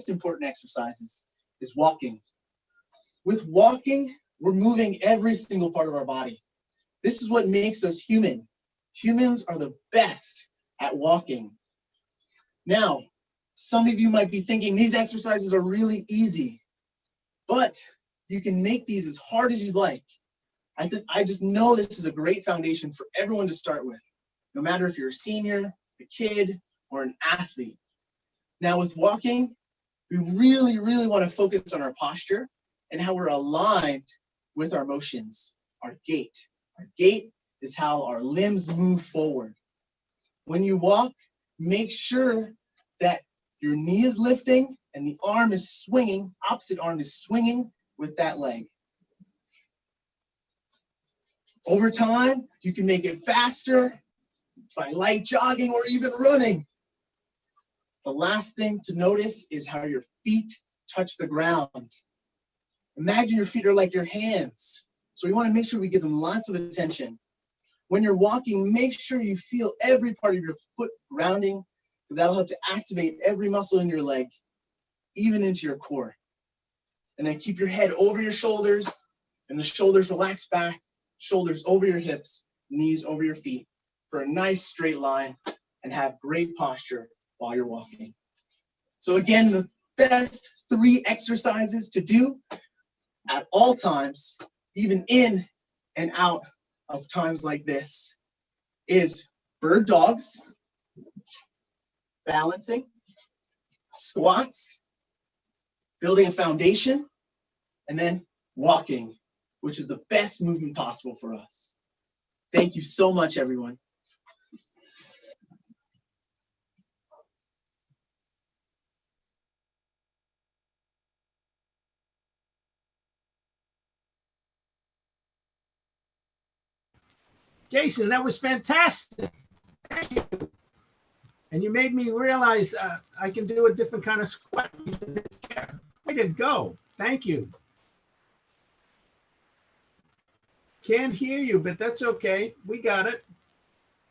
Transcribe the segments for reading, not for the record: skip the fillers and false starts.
most important exercises is walking. With walking, we're moving every single part of our body. This is what makes us human. Humans are the best at walking. Now, some of you might be thinking these exercises are really easy, but you can make these as hard as you like. I just know this is a great foundation for everyone to start with, no matter if you're a senior, a kid, or an athlete. Now with walking, we really, really want to focus on our posture and how we're aligned with our motions, our gait. Our gait is how our limbs move forward. When you walk, make sure that your knee is lifting and the arm is swinging, opposite arm is swinging with that leg. Over time, you can make it faster by light jogging or even running. The last thing to notice is how your feet touch the ground. Imagine your feet are like your hands. So we want to make sure we give them lots of attention. When you're walking, make sure you feel every part of your foot grounding, because that'll help to activate every muscle in your leg, even into your core. And then keep your head over your shoulders, and the shoulders relax back, shoulders over your hips, knees over your feet, for a nice straight line, and have great posture while you're walking. So again, the best 3 exercises to do at all times, even in and out of times like this, is bird dogs, balancing, squats, building a foundation, and then walking, which is the best movement possible for us. Thank you so much, everyone. Jason, that was fantastic. Thank you. And you made me realize I can do a different kind of squat. Way to go. Thank you. Can't hear you, but that's okay. We got it.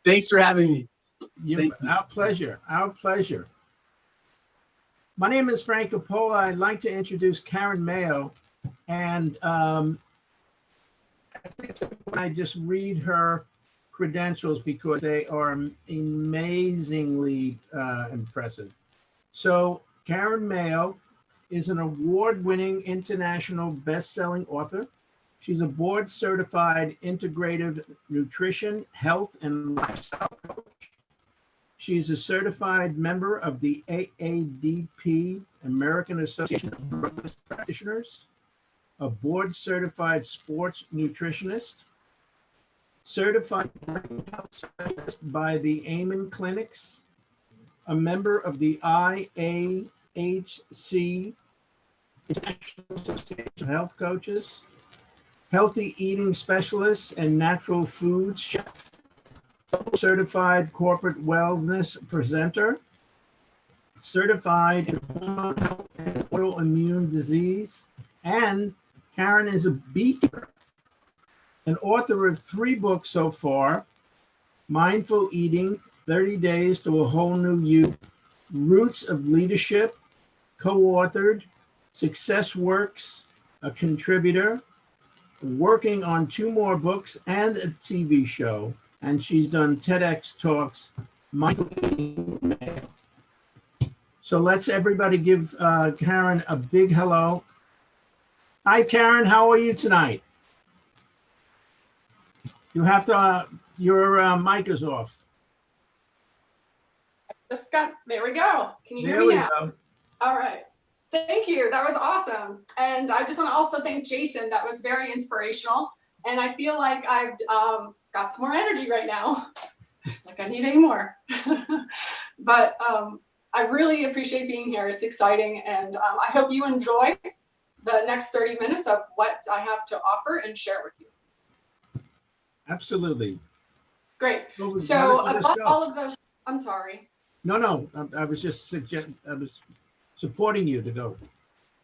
Thanks for having me. Our pleasure. Our pleasure. My name is Frank Coppola. I'd like to introduce Karen Mayo. And I think I just read her credentials because they are amazingly impressive. So Karen Mayo is an award-winning international best-selling author. She's a board-certified integrative nutrition, health, and lifestyle coach. She's a certified member of the AADP, American Association of Wellness Practitioners, a board-certified sports nutritionist, certified health specialist by the Amen Clinics, a member of the IAHC, International Association of Health Coaches, healthy eating specialist and natural foods chef, certified corporate wellness presenter, certified in hormone health and autoimmune disease, and Karen is a beekeeper, an author of 3 books so far: Mindful Eating, 30 Days to a Whole New You, Roots of Leadership, co-authored, Success Works, a contributor, working on 2 more books and a TV show, and she's done TEDx talks, Mindful Eating. So let's everybody give Karen a big hello. Hi, Karen. How are you tonight? You have to, your mic is off. Just got, there we go. Can you hear me now? Go. All right. Thank you. That was awesome. And I just want to also thank Jason. That was very inspirational. And I feel like I've got some more energy right now. Like I need any more. But I really appreciate being here. It's exciting. And I hope you enjoy the next 30 minutes of what I have to offer and share with you. Absolutely. Great. So about all of those, I'm sorry. No, I was just supporting you to go.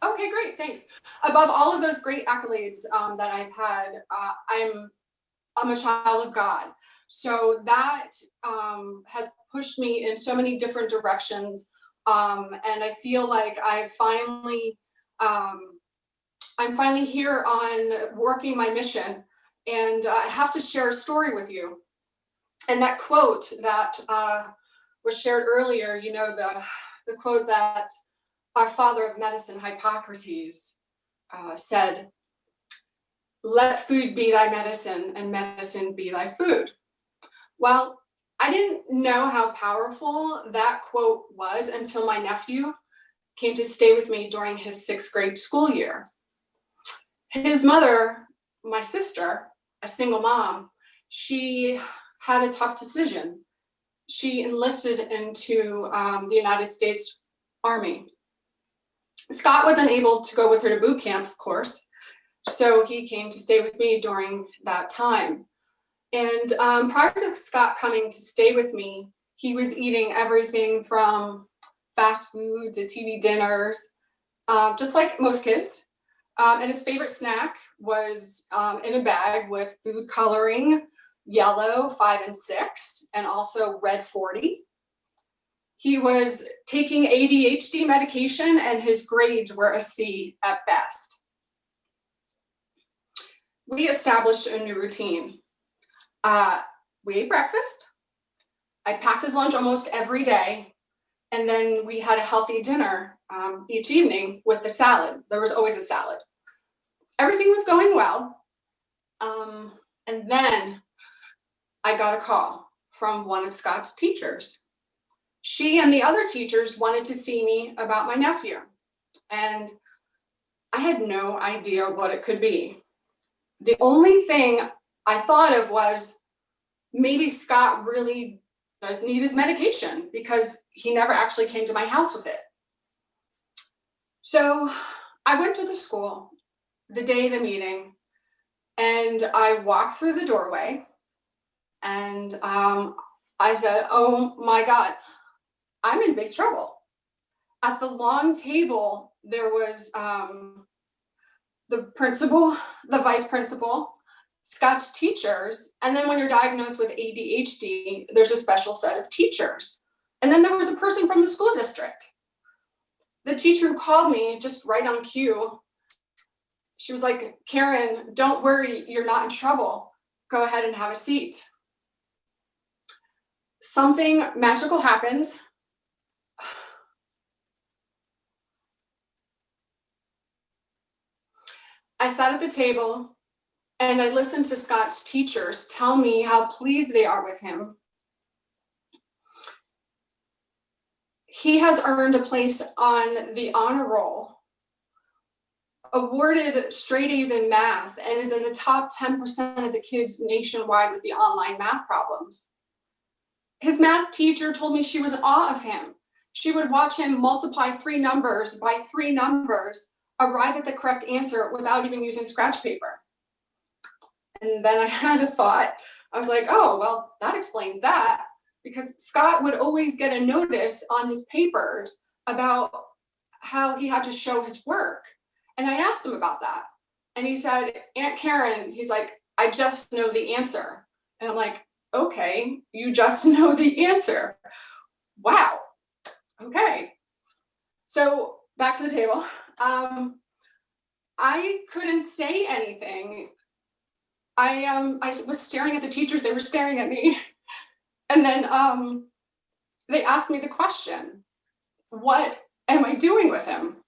Okay, great, thanks. Above all of those great accolades that I've had, I'm a child of God. So that has pushed me in so many different directions. And I feel like I'm finally here on working my mission. And I have to share a story with you. And that quote that was shared earlier, you know, the quote that our father of medicine, Hippocrates, said, "Let food be thy medicine and medicine be thy food." Well, I didn't know how powerful that quote was until my nephew came to stay with me during his 6th grade school year. His mother, my sister, a single mom, she had a tough decision. She enlisted into the United States Army. Scott wasn't able to go with her to boot camp, of course, so he came to stay with me during that time. And prior to Scott coming to stay with me, he was eating everything from fast food to TV dinners, just like most kids. And his favorite snack was in a bag with food coloring, yellow 5 and 6, and also red 40. He was taking ADHD medication and his grades were a C at best. We established a new routine. We ate breakfast. I packed his lunch almost every day. And then we had a healthy dinner each evening with the salad. There was always a salad. Everything was going well. And then I got a call from one of Scott's teachers. She and the other teachers wanted to see me about my nephew. And I had no idea what it could be. The only thing I thought of was maybe Scott really does need his medication because he never actually came to my house with it. So I went to the school the day of the meeting and I walked through the doorway and I said, "Oh my God, I'm in big trouble." At the long table, there was the principal, the vice principal, Scott's teachers, and then when you're diagnosed with ADHD, there's a special set of teachers. And then there was a person from the school district. The teacher who called me just right on cue, she was like, "Karen, don't worry, you're not in trouble. Go ahead and have a seat." Something magical happened. I sat at the table and I listened to Scott's teachers tell me how pleased they are with him. He has earned a place on the honor roll, awarded straight A's in math, and is in the top 10% of the kids nationwide with the online math problems. His math teacher told me she was in awe of him. She would watch him multiply 3 numbers by 3 numbers, arrive at the correct answer without even using scratch paper. And then I had a thought. I was like, oh, well, that explains that. Because Scott would always get a notice on his papers about how he had to show his work. And I asked him about that. And he said, "Aunt Karen," he's like, "I just know the answer." And I'm like, "Okay, you just know the answer. Wow. Okay." So back to the table. I couldn't say anything. I was staring at the teachers, they were staring at me. And then they asked me the question, "What am I doing with him?"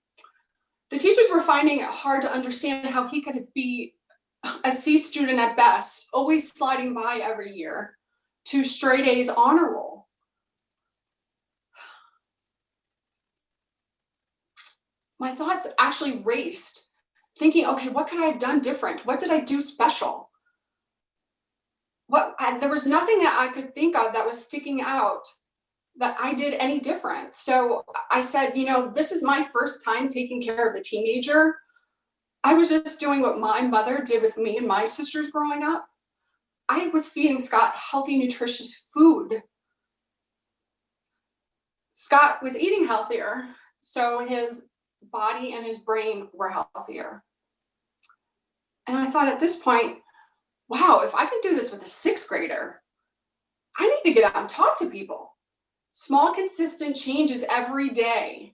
The teachers were finding it hard to understand how he could be a C student at best, always sliding by every year, to straight A's honor roll. My thoughts actually raced, thinking, okay, what could I have done different? What did I do special? There was nothing that I could think of that was sticking out that I did any different. So I said, this is my first time taking care of a teenager. I was just doing what my mother did with me and my sisters growing up. I was feeding Scott healthy, nutritious food. Scott was eating healthier, so his body and his brain were healthier. And I thought at this point, wow, if I can do this with a 6th grader, I need to get out and talk to people. Small, consistent changes every day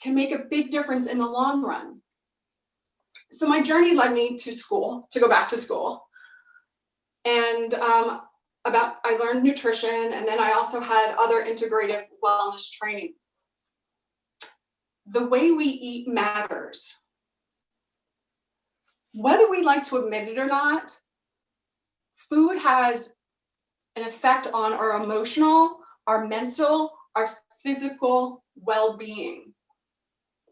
can make a big difference in the long run. So my journey led me to school, to go back to school. And I learned nutrition, and then I also had other integrative wellness training. The way we eat matters. Whether we like to admit it or not, food has an effect on our emotional, our mental, our physical well-being.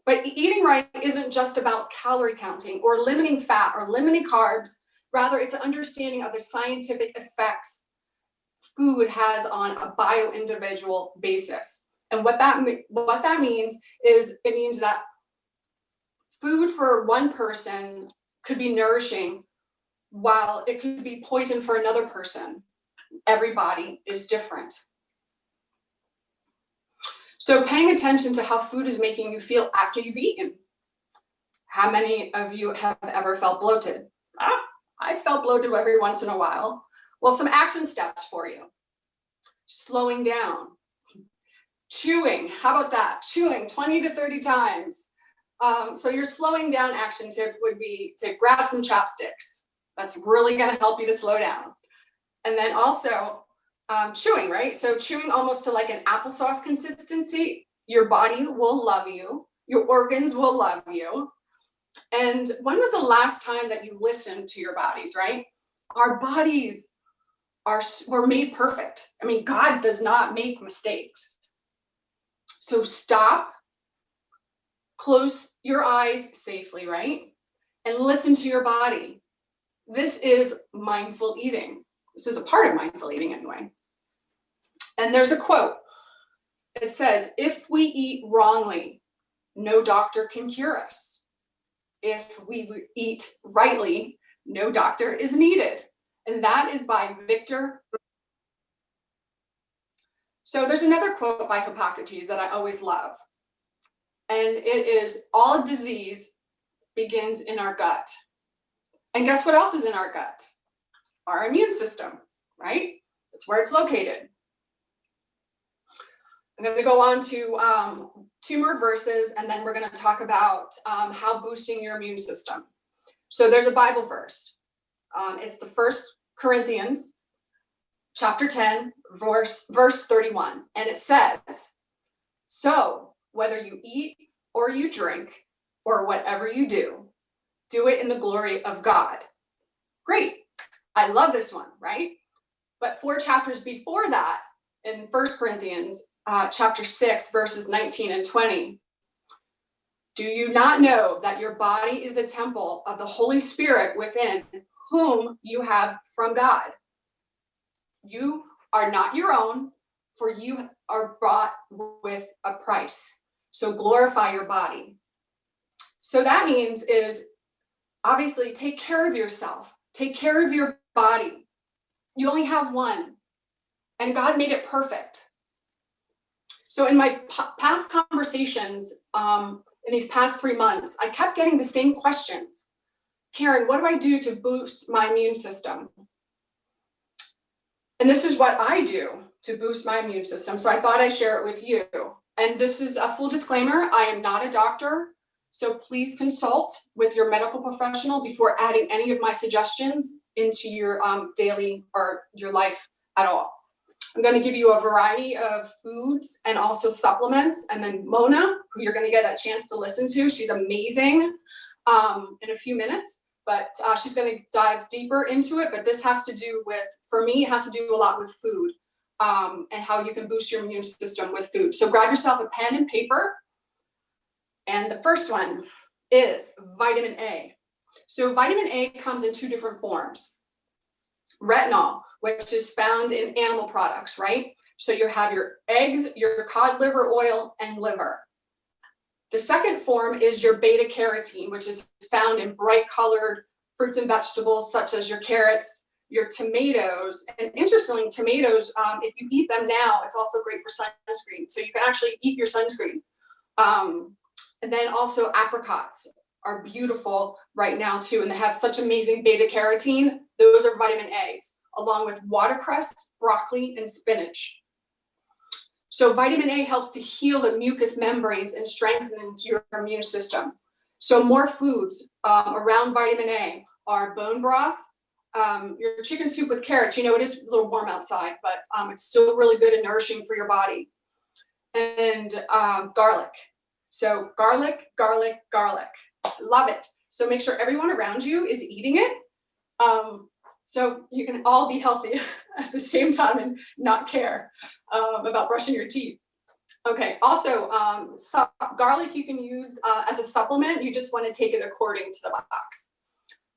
But eating right isn't just about calorie counting or limiting fat or limiting carbs. Rather, it's an understanding of the scientific effects food has on a bio-individual basis. And what that means is it means that food for one person could be nourishing while it could be poison for another person. Every body is different. So paying attention to how food is making you feel after you've eaten. How many of you have ever felt bloated? I felt bloated every once in a while. Well, some action steps for you. Slowing down. Chewing, how about that? Chewing 20 to 30 times. So your slowing down action tip would be to grab some chopsticks. That's really gonna help you to slow down. And then also chewing, right? So chewing almost to like an applesauce consistency. Your body will love you. Your organs will love you. And when was the last time that you listened to your bodies, right? Our bodies were made perfect. I mean, God does not make mistakes. So stop, close your eyes safely, right? And listen to your body. This is mindful eating. This is a part of mindful eating anyway. And there's a quote. It says, if we eat wrongly, no doctor can cure us. If we eat rightly, no doctor is needed. And that is by Victor. So there's another quote by Hippocrates that I always love. And it is, all disease begins in our gut. And guess what else is in our gut? Our immune system, right? That's where it's located. I'm going to go on to 2 more verses, and then we're going to talk about how boosting your immune system. So there's a Bible verse. It's the 1 Corinthians chapter 10, verse 31. And it says, so whether you eat or you drink or whatever you do, do it in the glory of God. Great. I love this one, right? But 4 chapters before that, in 1 Corinthians chapter 6, verses 19 and 20, do you not know that your body is the temple of the Holy Spirit within whom you have from God? You are not your own, for you are bought with a price. So glorify your body. So that means is obviously take care of yourself. Take care of your body. You only have one, and God made it perfect. So in my past conversations, in these past 3 months, I kept getting the same questions. Karen, what do I do to boost my immune system? And this is what I do to boost my immune system. So I thought I'd share it with you. And this is a full disclaimer. I am not a doctor. So please consult with your medical professional before adding any of my suggestions into your daily or your life at all. I'm going to give you a variety of foods and also supplements. And then Mona, who you're going to get a chance to listen to, she's amazing in a few minutes, but she's going to dive deeper into it. But this has to do with, for me, it has to do a lot with food and how you can boost your immune system with food. So grab yourself a pen and paper. And the first one is vitamin A. So vitamin A comes in 2 different forms. Retinol, which is found in animal products, right? So you have your eggs, your cod liver oil, and liver. The second form is your beta carotene, which is found in bright colored fruits and vegetables, such as your carrots, your tomatoes. And interestingly, tomatoes, if you eat them now, it's also great for sunscreen. So you can actually eat your sunscreen. And then also apricots are beautiful right now too, and they have such amazing beta carotene. Those are vitamin A's, along with watercress, broccoli, and spinach. So vitamin A helps to heal the mucous membranes and strengthens your immune system. So more foods around vitamin A are bone broth, your chicken soup with carrots. You know, it is a little warm outside, but it's still really good and nourishing for your body. And garlic. So garlic, garlic, garlic. Love it. So make sure everyone around you is eating it. So you can all be healthy at the same time and not care about brushing your teeth. Okay, also garlic you can use as a supplement. You just want to take it according to the box.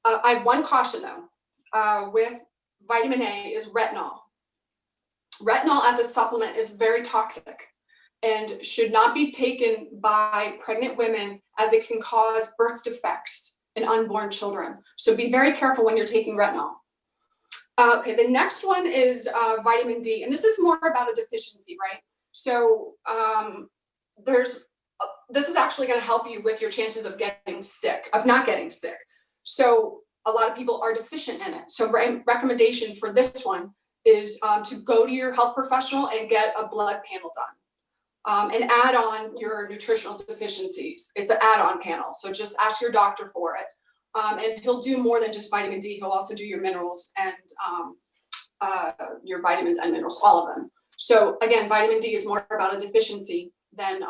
I have one caution though, with vitamin A is retinol. Retinol as a supplement is very toxic and should not be taken by pregnant women, as it can cause birth defects in unborn children. So be very careful when you're taking retinol. Okay, the next one is vitamin D, and this is more about a deficiency, right? So this is actually going to help you with your chances of getting sick, of not getting sick. So a lot of people are deficient in it. So recommendation for this one is to go to your health professional and get a blood panel done, and add on your nutritional deficiencies. It's an add-on panel, so just ask your doctor for it. And he'll do more than just vitamin D. He'll also do your minerals and your vitamins and minerals, all of them. So again, vitamin D is more about a deficiency than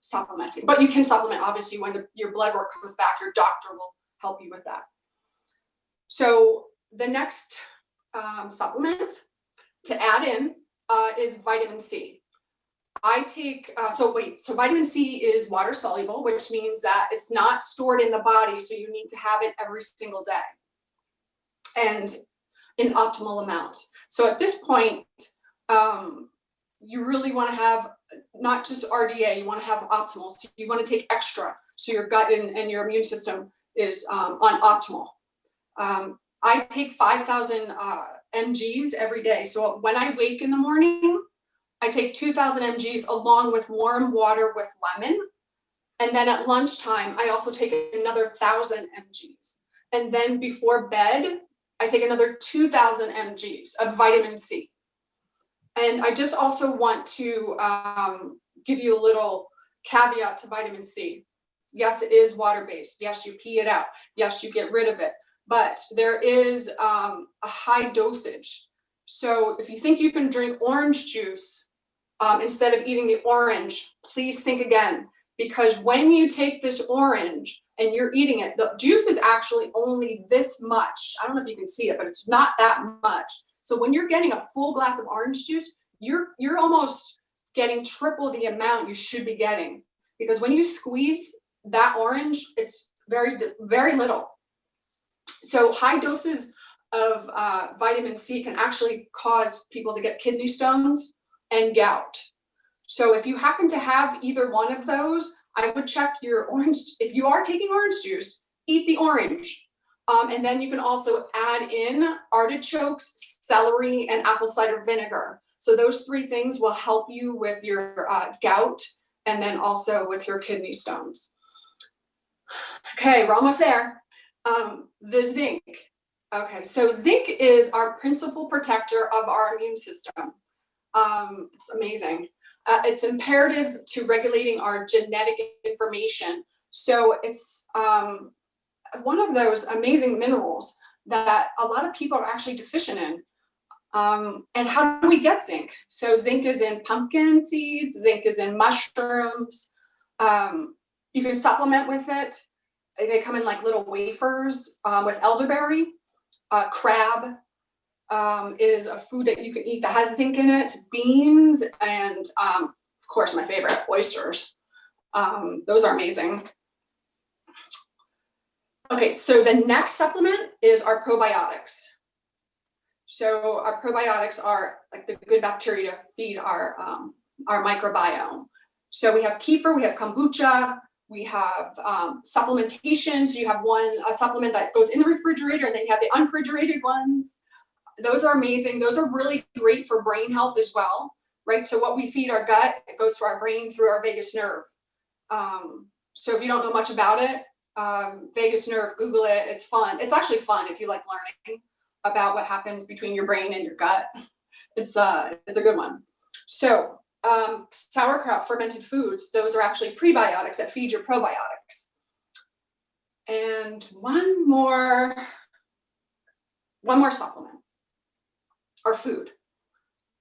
supplementing. But you can supplement, obviously, when your blood work comes back, your doctor will help you with that. So the next supplement to add in is vitamin C. I take, so vitamin C is water soluble, which means that it's not stored in the body. So you need to have it every single day and in optimal amounts. So at this point, you really want to have not just RDA, you want to have optimal. So you want to take extra. So your gut and your immune system is on optimal. I take 5,000 mgs every day. So when I wake in the morning, I take 2,000 mgs along with warm water with lemon. And then at lunchtime, I also take another 1,000 mgs. And then before bed, I take another 2,000 mgs of vitamin C. And I just also want to give you a little caveat to vitamin C. Yes, it is water-based. Yes, you pee it out. Yes, you get rid of it. But there is a high dosage. So if you think you can drink orange juice instead of eating the orange, please think again. Because when you take this orange and you're eating it, the juice is actually only this much. I don't know if you can see it, but it's not that much. So when you're getting a full glass of orange juice, you're almost getting triple the amount you should be getting. Because when you squeeze that orange, it's very, very little. So high doses of vitamin C can actually cause people to get kidney stones and gout. So if you happen to have either one of those, I would check your orange. If you are taking orange juice, eat the orange. And then you can also add in artichokes, celery, and apple cider vinegar. So those three things will help you with your gout and then also with your kidney stones. Okay, we're almost there. The zinc. Okay, so zinc is our principal protector of our immune system. It's amazing. It's imperative to regulating our genetic information. So it's one of those amazing minerals that a lot of people are actually deficient in. And how do we get zinc? So zinc is in pumpkin seeds, zinc is in mushrooms. You can supplement with it. They come in like little wafers with elderberry. Crab is a food that you can eat that has zinc in it. Beans and of course my favorite, oysters. Those are amazing. Okay, so the next supplement is our probiotics. So our probiotics are like the good bacteria to feed our microbiome. So we have kefir, we have kombucha, we have supplementation. So you have a supplement that goes in the refrigerator, and then you have the unrefrigerated ones. Those are amazing. Those are really great for brain health as well, right? So what we feed our gut, it goes to our brain through our vagus nerve. So if you don't know much about it, vagus nerve, Google it. It's fun. It's actually fun if you like learning about what happens between your brain and your gut. It's a good one. So sauerkraut, fermented foods, those are actually prebiotics that feed your probiotics. And one more supplement or food,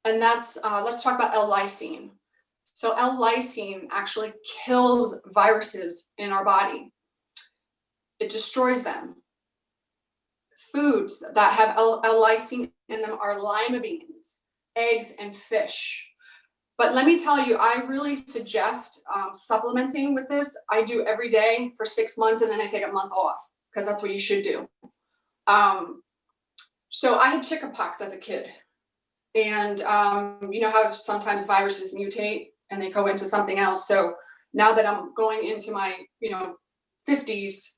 and that's, let's talk about L-lysine. So L-lysine actually kills viruses in our body. It destroys them. Foods that have L-lysine in them are lima beans, eggs, and fish. But let me tell you, I really suggest supplementing with this. I do every day for 6 months, and then I take a month off, because that's what you should do. So I had chickenpox as a kid. And you know how sometimes viruses mutate and they go into something else. So now that I'm going into my 50s,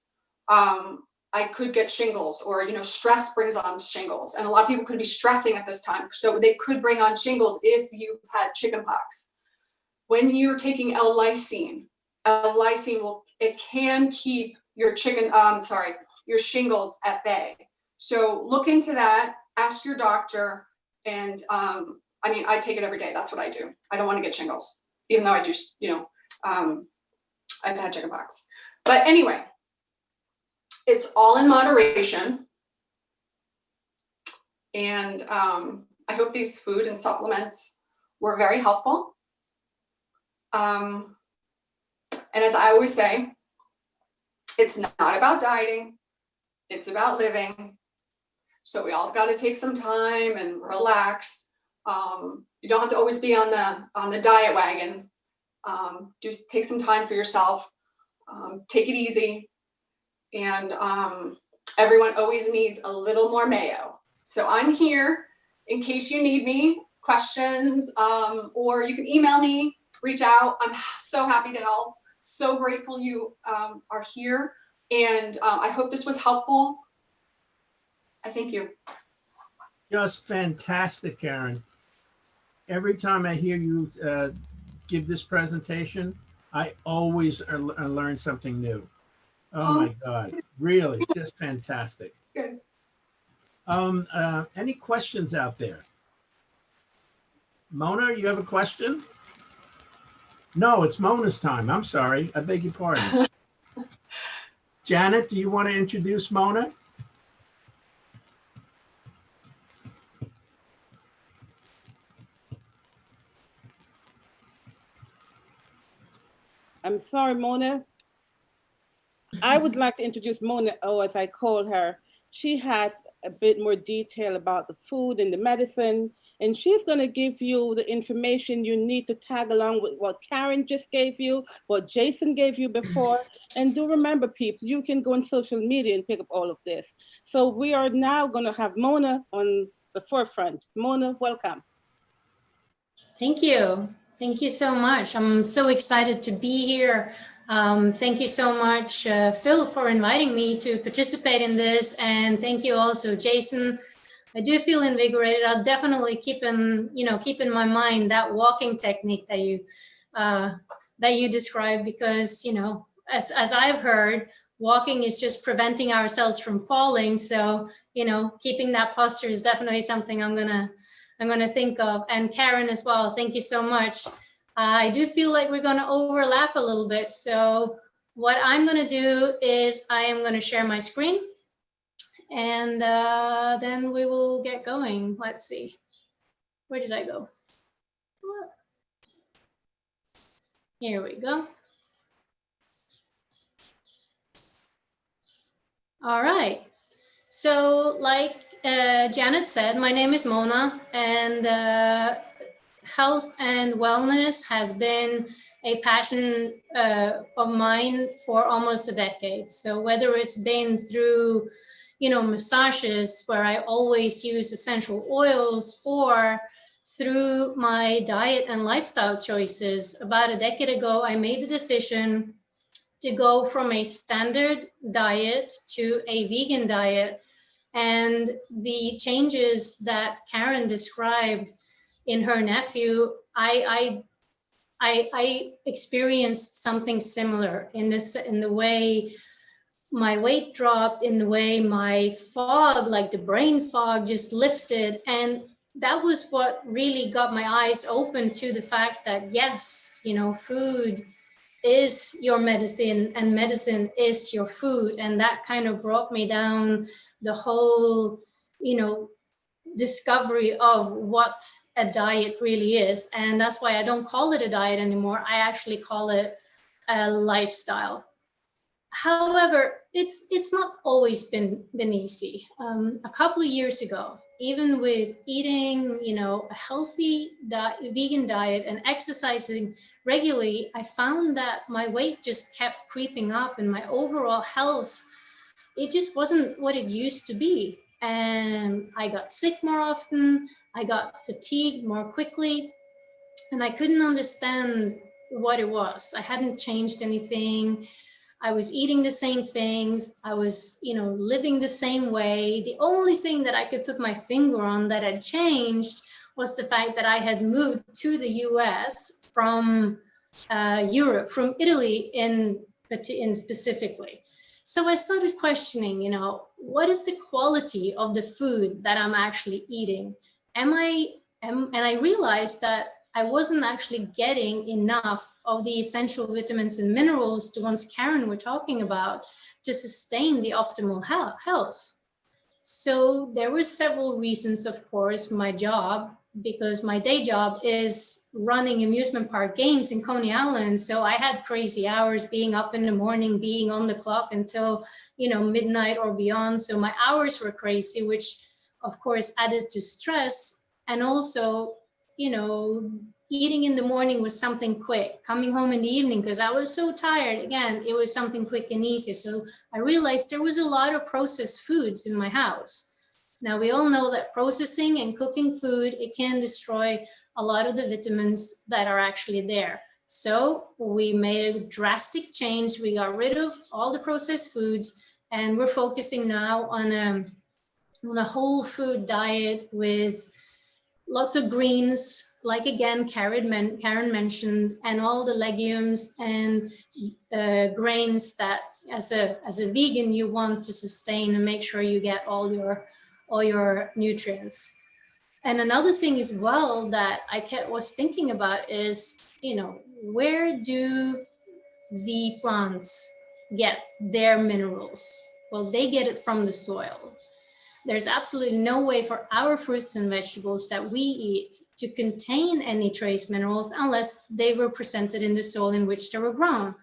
I could get shingles, or stress brings on shingles, and a lot of people could be stressing at this time, so they could bring on shingles if you've had chickenpox. When you're taking L-lysine can keep your your shingles at bay. So look into that, ask your doctor, and I take it every day. That's what I do. I don't want to get shingles, even though I do, I've had chickenpox. But anyway, it's all in moderation. And I hope these food and supplements were very helpful. And as I always say, it's not about dieting, it's about living. So we all got to take some time and relax. You don't have to always be on the diet wagon. Just take some time for yourself. Take it easy. And everyone always needs a little more mayo. So I'm here in case you need me, questions, or you can email me, reach out. I'm so happy to help. So grateful you are here. And I hope this was helpful. I thank you. Just fantastic, Karen. Every time I hear you give this presentation, I always learn something new. Oh my God, really, just fantastic. Good. Any questions out there? Mona, you have a question? No, it's Mona's time. I'm sorry. I beg your pardon. Janet, do you want to introduce Mona? I'm sorry, Mona. I would like to introduce Mona, or as I call her. She has a bit more detail about the food and the medicine, and she's going to give you the information you need to tag along with what Karen just gave you, what Jason gave you before. And do remember, people, you can go on social media and pick up all of this. So we are now going to have Mona on the forefront. Mona, welcome. Thank you. Thank you so much. I'm so excited to be here. Thank you so much, Phil, for inviting me to participate in this. And thank you also, Jason. I do feel invigorated. I'll definitely keep in my mind that walking technique that you described, because, as I've heard, walking is just preventing ourselves from falling. So, keeping that posture is definitely something I'm gonna think of. And Karen as well, thank you so much. I do feel like we're gonna overlap a little bit. So what I'm gonna do is I am gonna share my screen, and then we will get going. Let's see, where did I go? Here we go. All right. So like Janet said, my name is Mona, and health and wellness has been a passion of mine for almost a decade. So whether it's been through, massages where I always use essential oils, or through my diet and lifestyle choices, about a decade ago, I made the decision to go from a standard diet to a vegan diet. And the changes that Karen described in her nephew, I experienced something similar in the way my weight dropped, in the way my fog, like the brain fog, just lifted. And that was what really got my eyes open to the fact that, yes, you know, food is your medicine and medicine is your food. And that kind of brought me down the whole, you know, discovery of what a diet really is. And that's why I don't call it a diet anymore. I actually call it a lifestyle. However, it's not always been easy. A couple of years ago, even with eating, you know, a healthy vegan diet and exercising regularly, I found that my weight just kept creeping up, and my overall health, it just wasn't what it used to be. And I got sick more often. I got fatigued more quickly, and I couldn't understand what it was. I hadn't changed anything. I was eating the same things. I was, you know, living the same way. The only thing that I could put my finger on that had changed was the fact that I had moved to the US from Europe, from Italy in specifically. So I started questioning, you know, what is the quality of the food that I'm actually eating? And I realized that I wasn't actually getting enough of the essential vitamins and minerals, the ones Karen were talking about, to sustain the optimal health. So there were several reasons, of course. My job, because my day job is running amusement park games in Coney Island. So I had crazy hours, being up in the morning, being on the clock until, you know, midnight or beyond. So my hours were crazy, which of course added to stress. And also, you know, eating in the morning was something quick. Coming home in the evening, because I was so tired, again, it was something quick and easy. So I realized there was a lot of processed foods in my house. Now, we all know that processing and cooking food, it can destroy a lot of the vitamins that are actually there. So we made a drastic change. We got rid of all the processed foods, and we're focusing now on a whole food diet with lots of greens, like again, Karen mentioned, and all the legumes and grains that as a vegan you want to sustain and make sure you get all your nutrients. And another thing as well that was thinking about is, you know, where do the plants get their minerals? Well, they get it from the soil. There's absolutely no way for our fruits and vegetables that we eat to contain any trace minerals unless they were presented in the soil in which they were grown.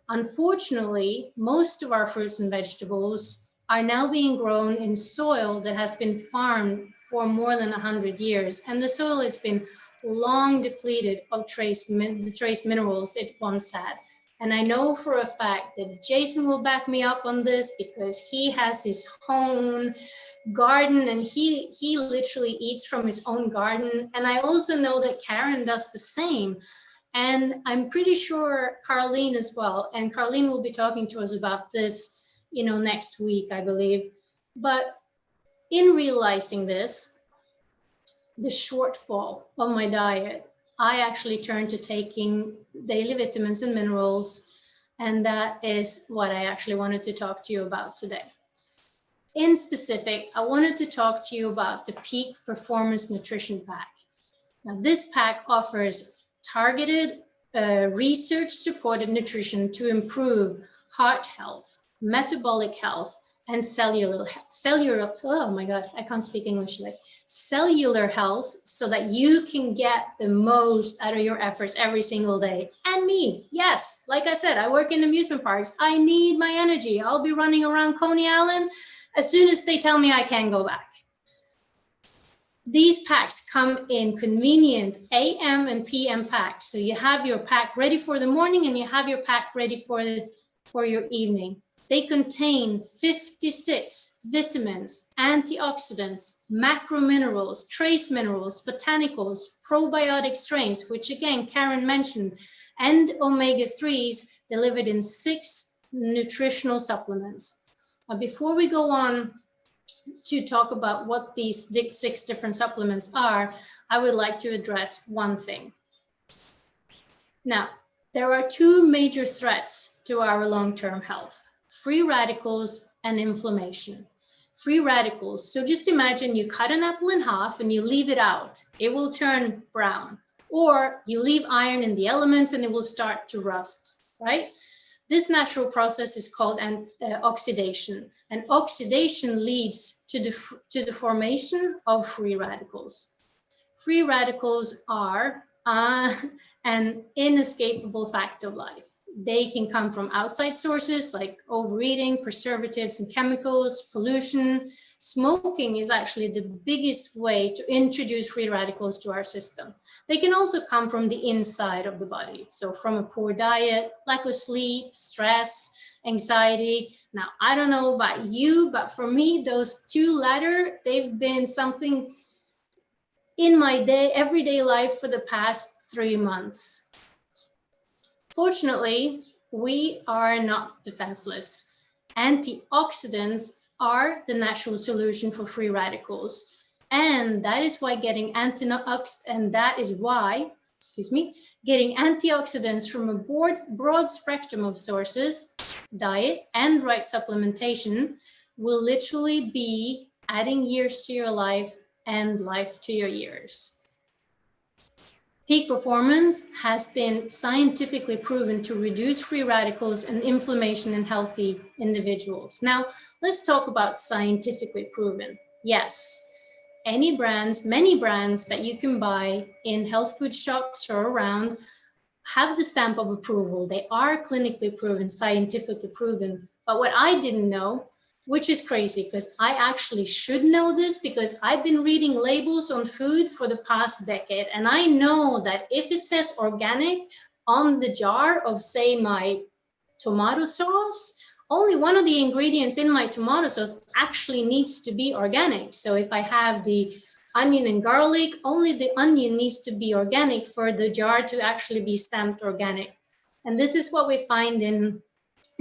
Unfortunately, most of our fruits and vegetables are now being grown in soil that has been farmed for more than 100 years, and the soil has been long depleted of the trace minerals it once had. And I know for a fact that Jason will back me up on this because he has his own garden and he literally eats from his own garden. And I also know that Karen does the same. And I'm pretty sure Carlene as well. And Carlene will be talking to us about this, you know, next week, I believe. But in realizing this, the shortfall of my diet, I actually turned to taking daily vitamins and minerals. And that is what I actually wanted to talk to you about today. In specific, I wanted to talk to you about the Peak Performance Nutrition Pack. Now, this pack offers targeted research-supported nutrition to improve heart health, metabolic health, and cellular, oh my God, I can't speak English today. Cellular health, so that you can get the most out of your efforts every single day. And me, yes, like I said, I work in amusement parks. I need my energy. I'll be running around Coney Island as soon as they tell me I can go back. These packs come in convenient AM and PM packs. So you have your pack ready for the morning and you have your pack ready for your evening. They contain 56 vitamins, antioxidants, macro minerals, trace minerals, botanicals, probiotic strains, which again, Karen mentioned, and omega-3s delivered in 6 nutritional supplements. Now, before we go on to talk about what these 6 different supplements are, I would like to address one thing. Now, there are 2 major threats to our long-term health: free radicals and inflammation. free radicals. So just imagine you cut an apple in half and you leave it out. It will turn brown. Or you leave iron in the elements and it will start to rust, right? This natural process is called oxidation. And oxidation leads to the formation of free radicals. Free radicals are an inescapable fact of life. They can come from outside sources like overeating, preservatives and chemicals, pollution. Smoking is actually the biggest way to introduce free radicals to our system. They can also come from the inside of the body. So from a poor diet, lack of sleep, stress, anxiety. Now, I don't know about you, but for me, those two latter, they've been something in my everyday life for the past 3 months. Fortunately, we are not defenseless. Antioxidants are the natural solution for free radicals. And that is why getting antioxidants from a broad spectrum of sources, diet and right supplementation will literally be adding years to your life and life to your years. Peak performance has been scientifically proven to reduce free radicals and inflammation in healthy individuals. Now, let's talk about scientifically proven. Yes, many brands that you can buy in health food shops or around have the stamp of approval. They are clinically proven, scientifically proven. But what I didn't know, which is crazy because I actually should know this because I've been reading labels on food for the past decade. And I know that if it says organic on the jar of, say, my tomato sauce, only one of the ingredients in my tomato sauce actually needs to be organic. So if I have the onion and garlic, only the onion needs to be organic for the jar to actually be stamped organic. And this is what we find in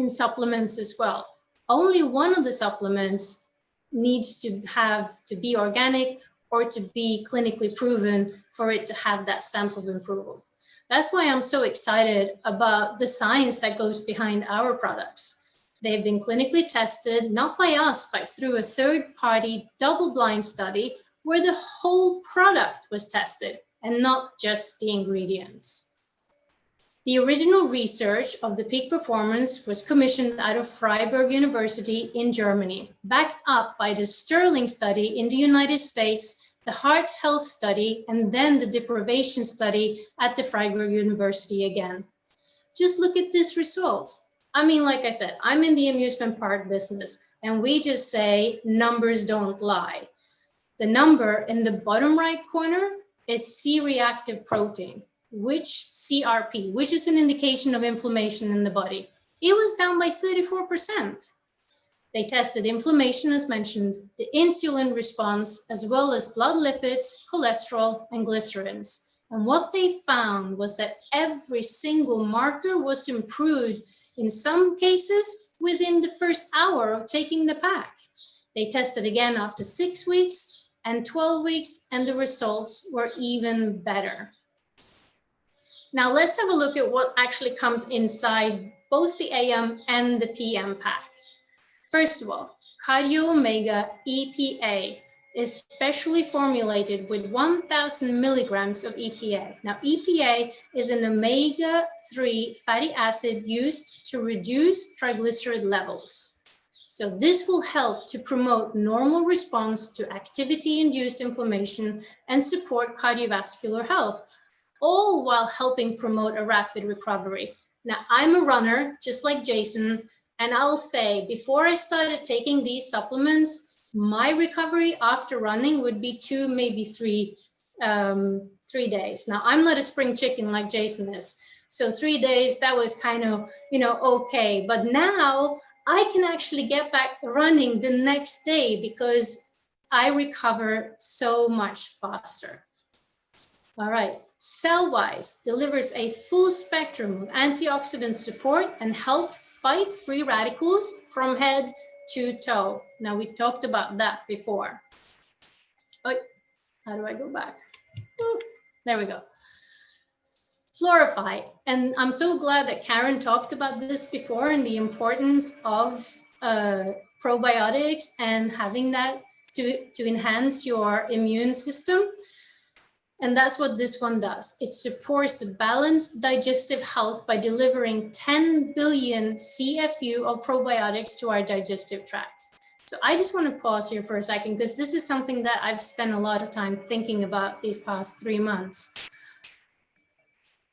supplements as well. Only one of the supplements needs to be organic or to be clinically proven for it to have that stamp of approval. That's why I'm so excited about the science that goes behind our products. They've been clinically tested, not by us, but through a third-party double-blind study where the whole product was tested and not just the ingredients. The original research of the peak performance was commissioned out of Freiburg University in Germany, backed up by the Sterling study in the United States, the heart health study, and then the deprivation study at the Freiburg University again. Just look at these results. I mean, like I said, I'm in the amusement park business, and we just say numbers don't lie. The number in the bottom right corner is C-reactive protein, which CRP, which is an indication of inflammation in the body. It was down by 34%. They tested inflammation, as mentioned, the insulin response, as well as blood lipids, cholesterol, and glycerins. And what they found was that every single marker was improved, in some cases, within the first hour of taking the pack. They tested again after 6 weeks and 12 weeks, and the results were even better. Now let's have a look at what actually comes inside both the AM and the PM pack. First of all, Cardio Omega EPA is specially formulated with 1,000 milligrams of EPA. Now EPA is an omega-3 fatty acid used to reduce triglyceride levels. So this will help to promote normal response to activity-induced inflammation and support cardiovascular health, all while helping promote a rapid recovery. Now, I'm a runner, just like Jason, and I'll say, before I started taking these supplements, my recovery after running would be 2, maybe 3 days. Now, I'm not a spring chicken like Jason is. So 3 days, that was kind of, okay. But now I can actually get back running the next day because I recover so much faster. All right, Cell-Wise delivers a full spectrum of antioxidant support and help fight free radicals from head to toe. Now, we talked about that before. Oh, how do I go back? Oh, there we go. Fluorify, and I'm so glad that Karen talked about this before and the importance of probiotics and having that to enhance your immune system. And that's what this one does. It supports the balanced digestive health by delivering 10 billion CFU of probiotics to our digestive tract. So I just want to pause here for a second, because this is something that I've spent a lot of time thinking about these past 3 months.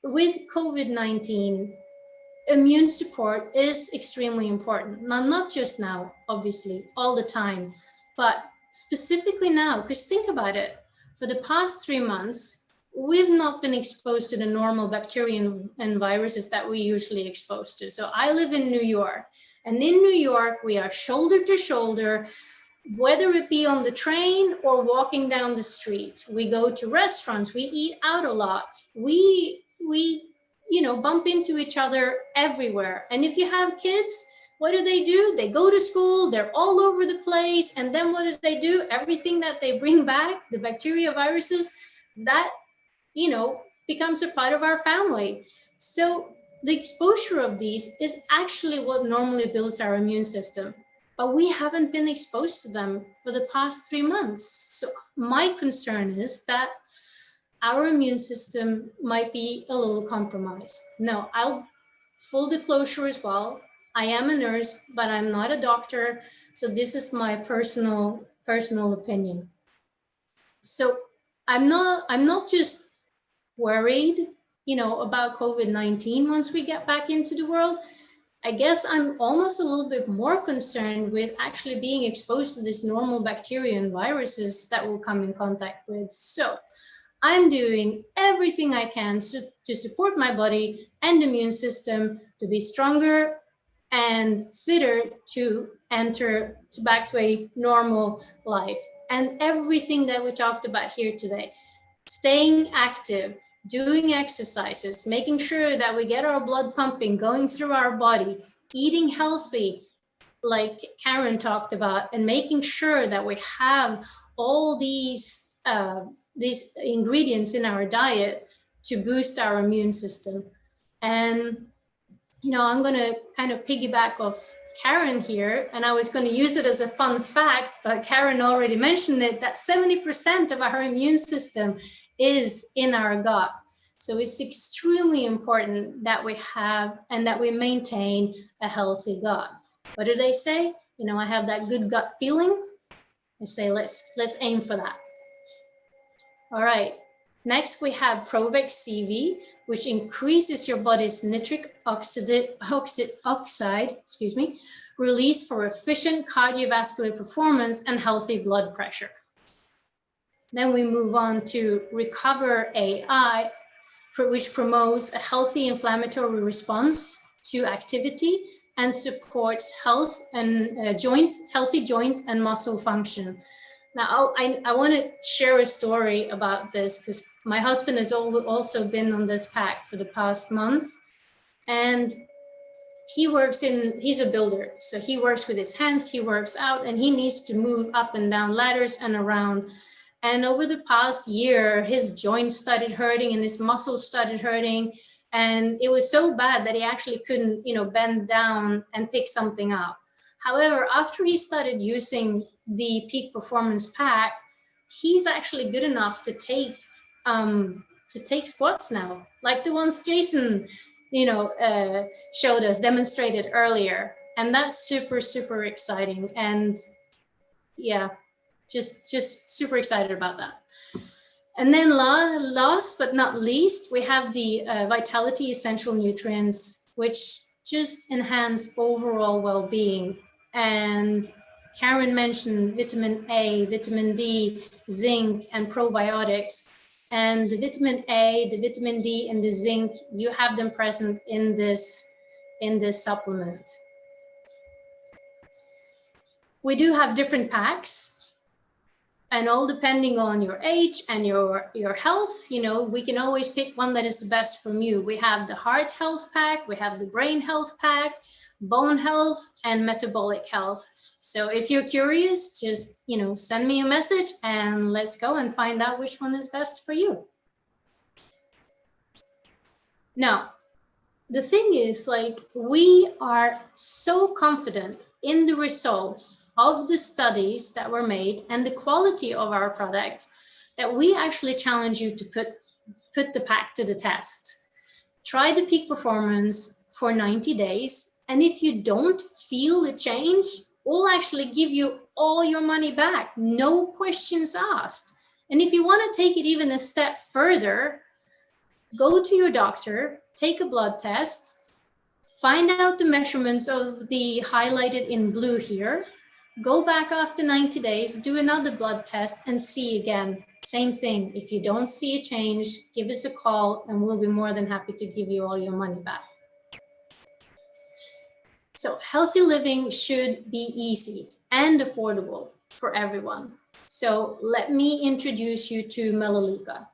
With COVID-19, immune support is extremely important. Now, not just now, obviously, all the time, but specifically now, because think about it. For the past 3 months, we've not been exposed to the normal bacteria and viruses that we usually exposed to. So I live in New York, and in New York, we are shoulder to shoulder, whether it be on the train or walking down the street. We go to restaurants, we eat out a lot. We bump into each other everywhere. And if you have kids, what do? They go to school, they're all over the place. And then what do? Everything that they bring back, the bacteria, viruses, that, becomes a part of our family. So the exposure of these is actually what normally builds our immune system. But we haven't been exposed to them for the past 3 months. So my concern is that our immune system might be a little compromised. No, I'll full disclosure as well. I am a nurse, but I'm not a doctor. So this is my personal opinion. So I'm not just worried, about COVID-19 once we get back into the world. I guess I'm almost a little bit more concerned with actually being exposed to this normal bacteria and viruses that we'll come in contact with. So I'm doing everything I can to support my body and immune system to be stronger and fitter to enter back to a normal life. And everything that we talked about here today, staying active, doing exercises, making sure that we get our blood pumping, going through our body, eating healthy, like Karen talked about, and making sure that we have all these ingredients in our diet to boost our immune system. And, I'm going to kind of piggyback off Karen here, and I was going to use it as a fun fact, but Karen already mentioned it, that 70% of our immune system is in our gut. So it's extremely important that we have and that we maintain a healthy gut. What do they say? I have that good gut feeling. I say, let's aim for that. All right. Next, we have Provex CV, which increases your body's nitric oxide, release for efficient cardiovascular performance and healthy blood pressure. Then we move on to Recover AI, which promotes a healthy inflammatory response to activity and supports health and healthy joint and muscle function. Now, I want to share a story about this because my husband has also been on this pack for the past month, and he's a builder. So he works with his hands, he works out, and he needs to move up and down ladders and around. And over the past year, his joints started hurting and his muscles started hurting. And it was so bad that he actually couldn't, bend down and pick something up. However, after he started using the Peak Performance Pack, he's actually good enough to take squats now, like the ones Jason, showed us, demonstrated earlier. And that's super, super exciting. And yeah, just super excited about that. And then last but not least, we have the Vitality Essential Nutrients, which just enhance overall well-being. And Karen mentioned vitamin A, vitamin D, zinc, and probiotics. And the vitamin A, the vitamin D, and the zinc, you have them present in this supplement. We do have different packs. And all depending on your age and your health, we can always pick one that is the best from you. We have the heart health pack, we have the brain health pack, bone health, and metabolic health. So if you're curious, just, send me a message and let's go and find out which one is best for you. Now, the thing is, we are so confident in the results of the studies that were made and the quality of our products that we actually challenge you to put the pack to the test. Try the peak performance for 90 days. And if you don't feel a change, we'll actually give you all your money back. No questions asked. And if you want to take it even a step further, go to your doctor, take a blood test, find out the measurements of the highlighted in blue here, go back after 90 days, do another blood test and see again. Same thing. If you don't see a change, give us a call and we'll be more than happy to give you all your money back. So healthy living should be easy and affordable for everyone. So let me introduce you to Melaleuca.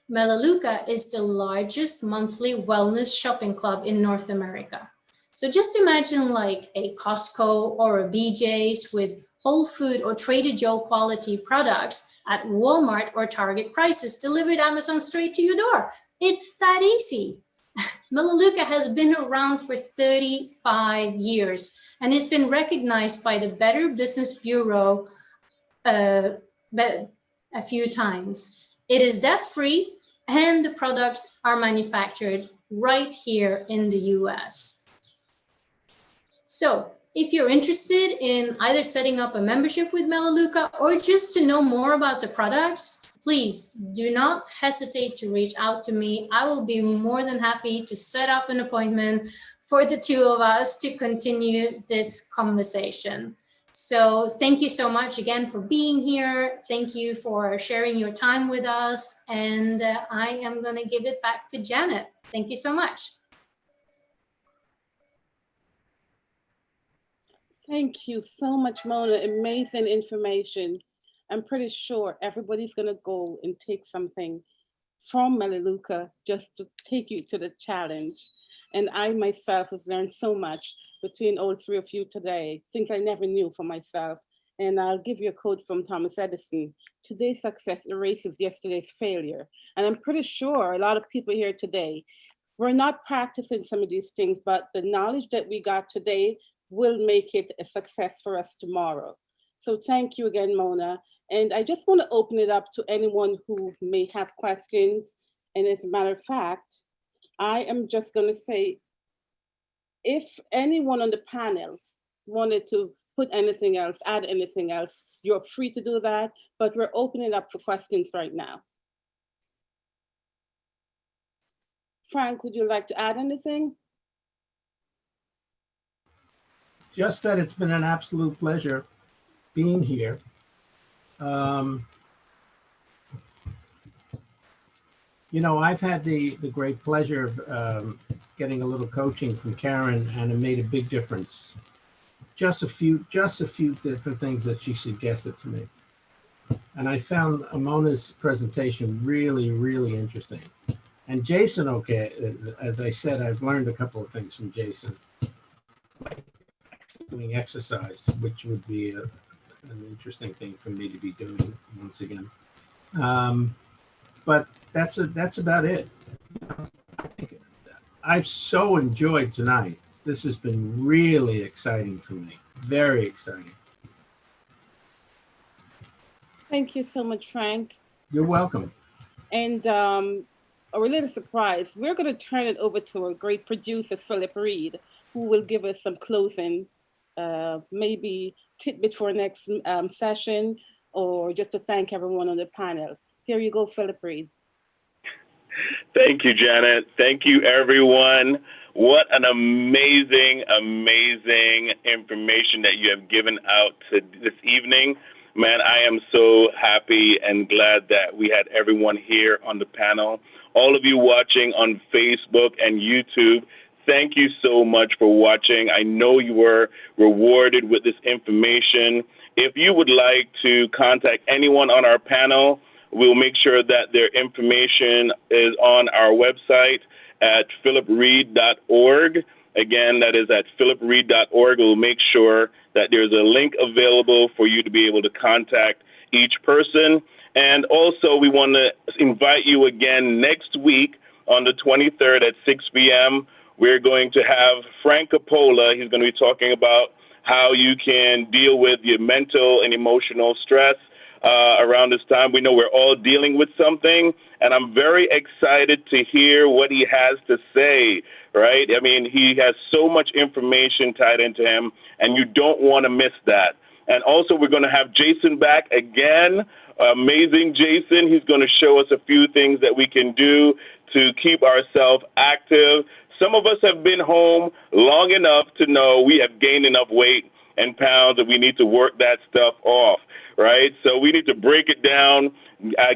Melaleuca is the largest monthly wellness shopping club in North America. So just imagine like a Costco or a BJ's with Whole Food or Trader Joe quality products at Walmart or Target prices delivered Amazon straight to your door. It's that easy. Melaleuca has been around for 35 years and it's been recognized by the Better Business Bureau a few times. It is debt-free and the products are manufactured right here in the US. So if you're interested in either setting up a membership with Melaleuca or just to know more about the products, please do not hesitate to reach out to me. I will be more than happy to set up an appointment for the two of us to continue this conversation. So thank you so much again for being here. Thank you for sharing your time with us. And I am going to give it back to Janet. Thank you so much. Thank you so much, Mona. Amazing information. I'm pretty sure everybody's going to go and take something from Melaleuca just to take you to the challenge. And I myself have learned so much between all three of you today, things I never knew for myself. And I'll give you a quote from Thomas Edison. Today's success erases yesterday's failure. And I'm pretty sure a lot of people here today, we're not practicing some of these things, but the knowledge that we got today will make it a success for us tomorrow. So thank you again, Mona. And I just want to open it up to anyone who may have questions. And as a matter of fact, I am just going to say, if anyone on the panel wanted to put anything else, add anything else, you're free to do that, but we're opening up for questions right now. Frank, would you like to add anything? Just that it's been an absolute pleasure being here. You know, I've had the great pleasure of getting a little coaching from Karen, and it made a big difference. Just a few different things that she suggested to me. And I found Mona's presentation really, really interesting. And Jason, okay, as I said, I've learned a couple of things from Jason. Like doing exercise, which would be an interesting thing for me to be doing once again. But that's about it. I think I've so enjoyed tonight. This has been really exciting for me. Very exciting. Thank you so much, Frank. You're welcome. And a little surprise, we're going to turn it over to our great producer, Philip Reid, who will give us some closing, maybe tidbit for next session, or just to thank everyone on the panel. Here you go, Philip Reid. Thank you, Janet. Thank you, everyone. What an amazing, amazing information that you have given out this evening. Man, I am so happy and glad that we had everyone here on the panel. All of you watching on Facebook and YouTube, thank you so much for watching. I know you were rewarded with this information. If you would like to contact anyone on our panel, we'll make sure that their information is on our website at philipreid.org. Again, that is at philipreid.org. We'll make sure that there's a link available for you to be able to contact each person. And also, we want to invite you again next week on the 23rd at 6 p.m. We're going to have Frank Coppola. He's going to be talking about how you can deal with your mental and emotional stress around this time. We know we're all dealing with something, and I'm very excited to hear what he has to say, right? I mean, he has so much information tied into him, and you don't want to miss that. And also, we're going to have Jason back again. Amazing Jason. He's going to show us a few things that we can do to keep ourselves active. Some of us have been home long enough to know we have gained enough weight and pounds that we need to work that stuff off, right? So we need to break it down,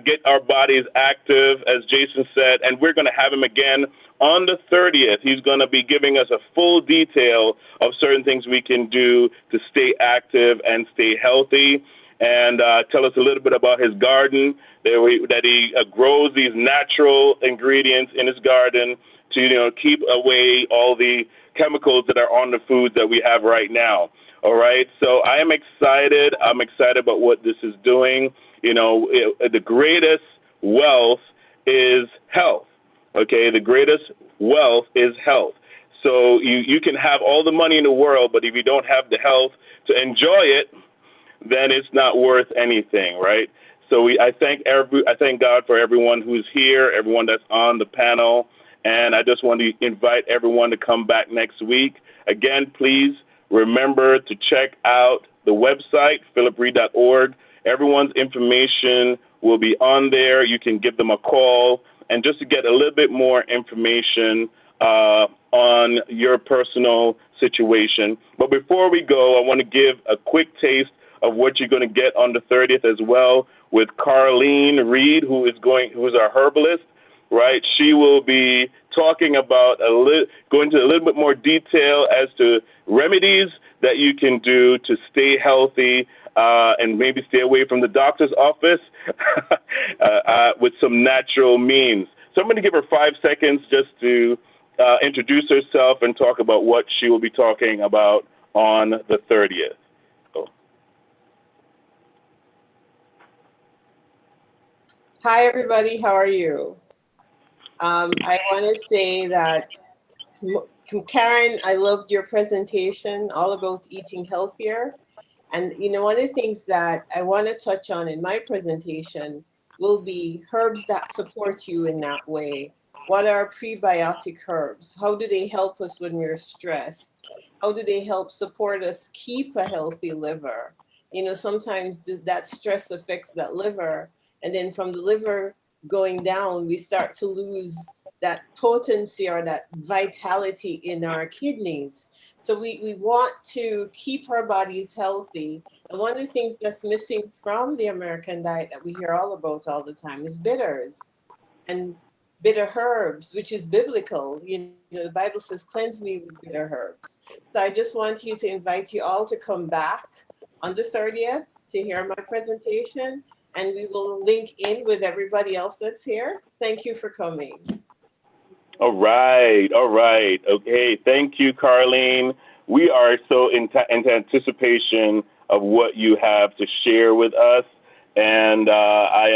get our bodies active, as Jason said, and we're going to have him again on the 30th. He's going to be giving us a full detail of certain things we can do to stay active and stay healthy, and tell us a little bit about his garden, that he grows these natural ingredients in his garden to, keep away all the chemicals that are on the foods that we have right now. All right. So I am excited. I'm excited about what this is doing. The greatest wealth is health. Okay. The greatest wealth is health. So you can have all the money in the world, but if you don't have the health to enjoy it, then it's not worth anything. Right. So I thank God for everyone who's here, everyone that's on the panel. And I just want to invite everyone to come back next week. Again, please remember to check out the website, philipreid.org. Everyone's information will be on there. You can give them a call, and just to get a little bit more information on your personal situation. But before we go, I want to give a quick taste of what you're going to get on the 30th as well with Carleen Reid, who is our herbalist. Right, she will be talking about going into a little bit more detail as to remedies that you can do to stay healthy and maybe stay away from the doctor's office with some natural means. So I'm going to give her 5 seconds just to introduce herself and talk about what she will be talking about on the 30th. Hi, everybody. How are you? I want to say that, Karen, I loved your presentation all about eating healthier. And, one of the things that I want to touch on in my presentation will be herbs that support you in that way. What are prebiotic herbs? How do they help us when we're stressed? How do they help support us keep a healthy liver? Sometimes that stress affects that liver. And then from the liver going down, we start to lose that potency or that vitality in our kidneys. So we want to keep our bodies healthy. And one of the things that's missing from the American diet that we hear all about all the time is bitters and bitter herbs, which is biblical. The Bible says, cleanse me with bitter herbs. So I just want to invite you all to come back on the 30th to hear my presentation. And we will link in with everybody else that's here. Thank you for coming. All right. Okay. Thank you, Carleen. We are so in anticipation of what you have to share with us. And I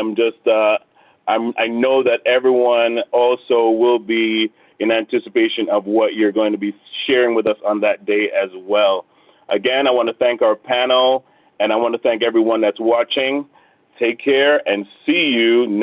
know that everyone also will be in anticipation of what you're going to be sharing with us on that day as well. Again, I want to thank our panel, and I want to thank everyone that's watching. Take care and see you next